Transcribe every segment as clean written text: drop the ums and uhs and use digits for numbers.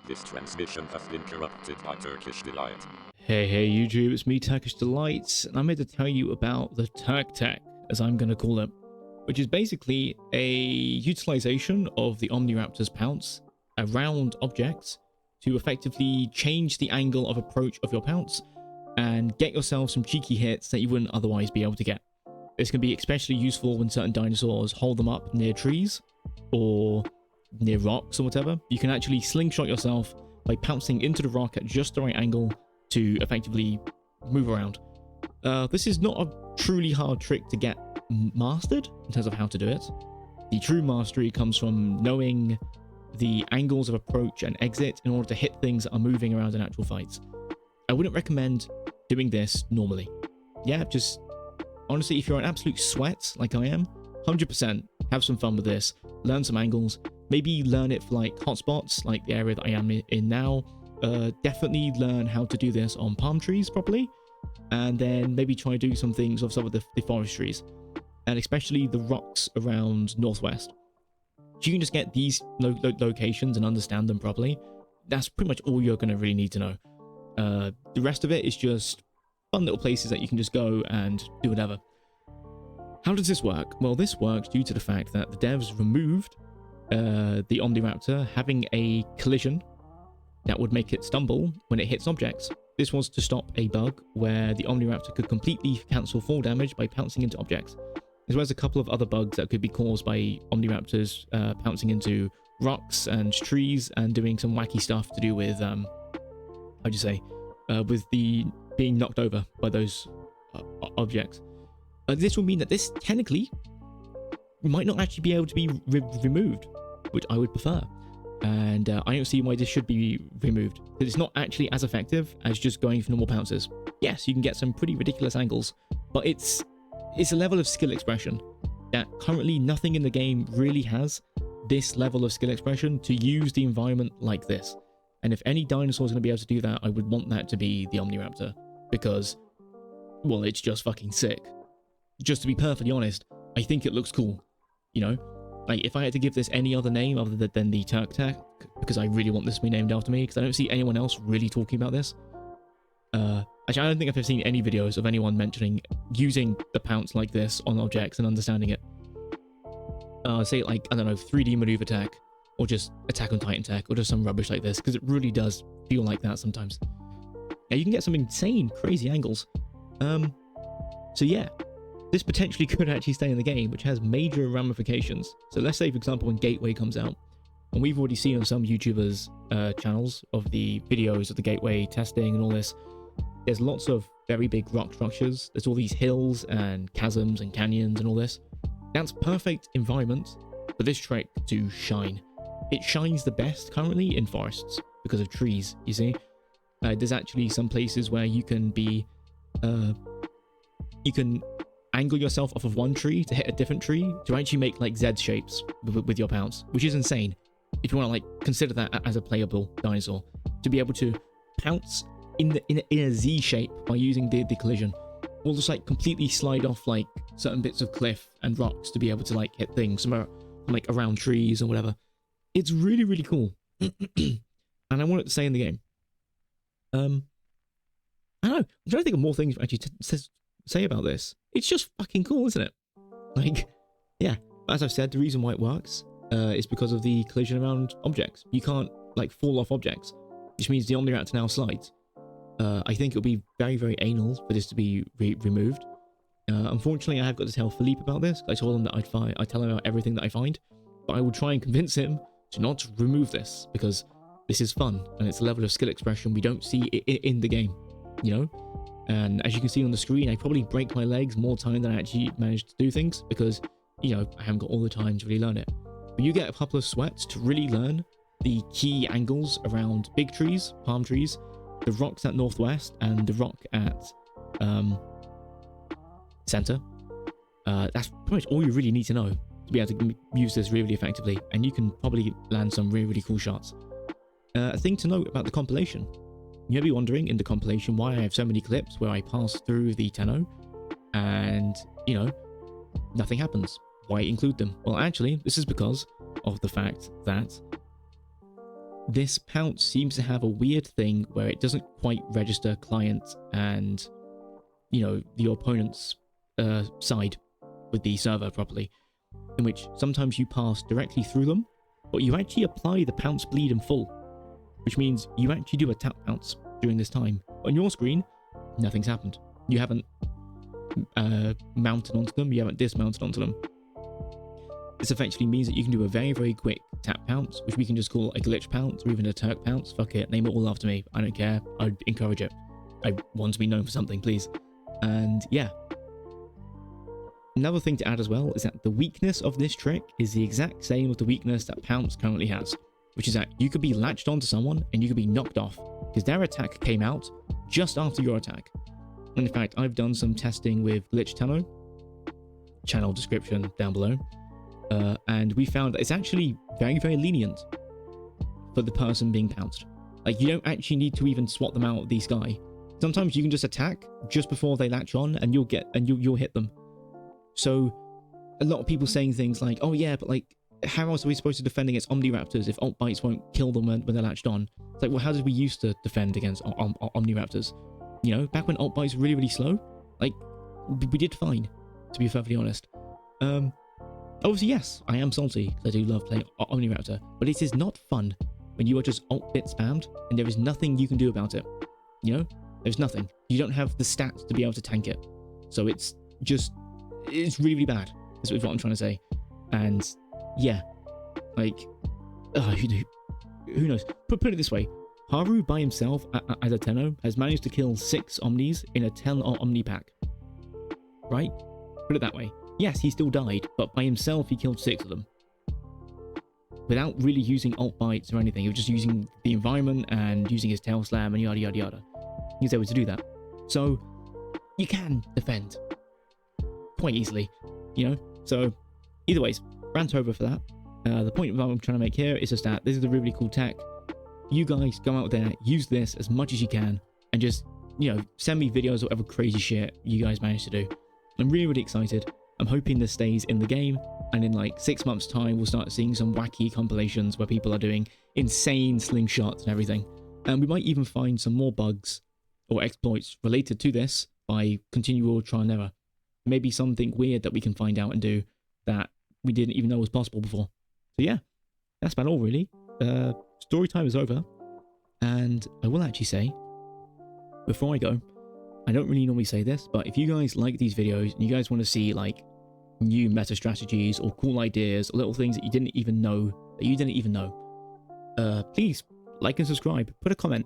This transmission has been corrupted by Turkish Delight. Hey YouTube, it's me Turkish Delight, and I'm here to tell you about the Turk Tech, as I'm going to call it, which is basically a utilization of the Omniraptor's pounce around objects to effectively change the angle of approach of your pounce and get yourself some cheeky hits that you wouldn't otherwise be able to get. This can be especially useful when certain dinosaurs hold them up near trees or near rocks or whatever. You can actually slingshot yourself by pouncing into the rock at just the right angle to effectively move around. This is not a truly hard trick to get mastered in terms of how to do it. The true mastery comes from knowing the angles of approach and exit in order to hit things that are moving around in actual fights. I wouldn't recommend doing this normally. Yeah, just honestly, if you're an absolute sweat like I am, 100% have some fun with this, learn some angles, maybe learn it for like hotspots like the area that I am in now. Definitely learn how to do this on palm trees properly, and then maybe try to do some things of some of the forest trees, and especially the rocks around Northwest. If you can just get these locations and understand them properly, that's pretty much all you're going to really need to know. The rest of it is just fun little places that you can just go and do whatever. How does this work? Well, this works due to the fact that the devs removed the Omniraptor having a collision that would make it stumble when it hits objects. This was to stop a bug where the Omniraptor could completely cancel fall damage by pouncing into objects, as well as a couple of other bugs that could be caused by Omniraptors pouncing into rocks and trees and doing some wacky stuff to do with, with the being knocked over by those objects. This will mean that this technically might not actually be able to be removed, which I would prefer. And I don't see why this should be removed, because it's not actually as effective as just going for normal pounces. Yes, you can get some pretty ridiculous angles, but it's a level of skill expression that currently nothing in the game really has this level of skill expression to use the environment like this. And if any dinosaur is going to be able to do that, I would want that to be the Omniraptor, because, well, it's just fucking sick. Just to be perfectly honest, I think it looks cool, you know? Like, if I had to give this any other name other than the Turk Tech, because I really want this to be named after me, because I don't see anyone else really talking about this. Actually, I don't think I've ever seen any videos of anyone mentioning using the pounce like this on objects and understanding it. Say, like, I don't know, 3D maneuver tech, or just Attack on Titan tech, or just some rubbish like this, because it really does feel like that sometimes. Yeah, you can get some insane, crazy angles. So yeah. This potentially could actually stay in the game, which has major ramifications. So let's say, for example, when Gateway comes out, and we've already seen on some YouTubers' channels of the videos of the Gateway testing and all this, there's lots of very big rock structures. There's all these hills and chasms and canyons and all this. That's perfect environment for this trick to shine. It shines the best currently in forests because of trees, you see. There's actually some places where you can be... you can angle yourself off of one tree to hit a different tree to actually make like Z shapes with your pounce, which is insane if you want to like consider that as a playable dinosaur, to be able to pounce in a Z shape by using the collision, or just like completely slide off like certain bits of cliff and rocks to be able to like hit things somewhere like around trees or whatever. It's really, really cool. And I want it to stay in the game. I don't know, I'm trying to think of more things actually to say about this. It's just fucking cool, isn't it? Like, yeah, as I've said, the reason why it works is because of the collision around objects. You can't like fall off objects, which means the Omniraptor now slides. I think it'll be very, very anal for this to be removed. Unfortunately, I have got to tell Philippe about this. I told him that I'd tell him about everything that I find, but I will try and convince him to not remove this, because this is fun and it's a level of skill expression we don't see in the game, you know? And as you can see on the screen, I probably break my legs more time than I actually managed to do things, because, you know, I haven't got all the time to really learn it. But you get a couple of sweats to really learn the key angles around big trees, palm trees, the rocks at Northwest, and the rock at Center. That's pretty much all you really need to know to be able to use this really effectively, and you can probably land some really, really cool shots. A thing to note about the compilation. You may be wondering in the compilation why I have so many clips where I pass through the Tenno and, you know, nothing happens. Why include them? Well, actually, this is because of the fact that this pounce seems to have a weird thing where it doesn't quite register client and, your opponent's side with the server properly, in which sometimes you pass directly through them, but you actually apply the pounce bleed in full, which means you actually do a tap pounce during this time. On your screen, nothing's happened. You haven't mounted onto them, you haven't dismounted onto them. This effectively means that you can do a very, very quick tap pounce, which we can just call a glitch pounce or even a Turk pounce. Fuck it, name it all after me. I don't care. I'd encourage it. I want to be known for something, please. And yeah. Another thing to add as well is that the weakness of this trick is the exact same as the weakness that pounce currently has, which is that you could be latched onto someone and you could be knocked off because their attack came out just after your attack. And in fact, I've done some testing with Glitch Tenno, channel description down below, and we found that it's actually very, very lenient for the person being pounced. Like, you don't actually need to even swat them out of the sky. Sometimes you can just attack just before they latch on, and you'll hit them. So, a lot of people saying things like, "Oh yeah, but like, how else are we supposed to defend against Omniraptors if alt bites won't kill them when they're latched on?" It's like, well, how did we used to defend against Omniraptors? Back when alt bites were really, really slow, like, we did fine, to be perfectly honest. Obviously, yes, I am salty because I do love playing Omniraptor, but it is not fun when you are just alt bit spammed and there is nothing you can do about it. There's nothing. You don't have the stats to be able to tank it. So it's really, really bad, is what I'm trying to say. And yeah, like, who knows? Put it this way. Haru by himself as a Tenno has managed to kill 6 Omnis in a 10 Omni pack. Right? Put it that way. Yes, he still died, but by himself he killed 6 of them. Without really using alt bites or anything. He was just using the environment and using his tail slam and yada yada yada. He was able to do that. So, you can defend quite easily, So, either ways, rant over for that. The point that I'm trying to make here is just that this is a really cool tech. You guys go out there, use this as much as you can, and just, send me videos of whatever crazy shit you guys manage to do. I'm really, really excited. I'm hoping this stays in the game, and in like 6 months' time, we'll start seeing some wacky compilations where people are doing insane slingshots and everything. And we might even find some more bugs or exploits related to this by continual trial and error. Maybe something weird that we can find out and do that we didn't even know was possible before. So yeah, that's about all really. Story time is over, and I will actually say, before I go, I don't really normally say this, but if you guys like these videos and you guys want to see like new meta strategies or cool ideas or little things that you didn't even know, please like and subscribe, put a comment,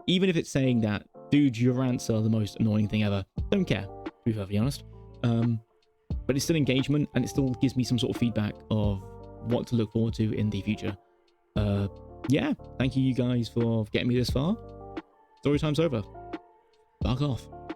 even if it's saying that, dude, your rants are the most annoying thing ever. Don't care, to be perfectly honest. But it's still engagement, and it still gives me some sort of feedback of what to look forward to in the future. Yeah, thank you guys for getting me this far. Story time's over. Fuck off.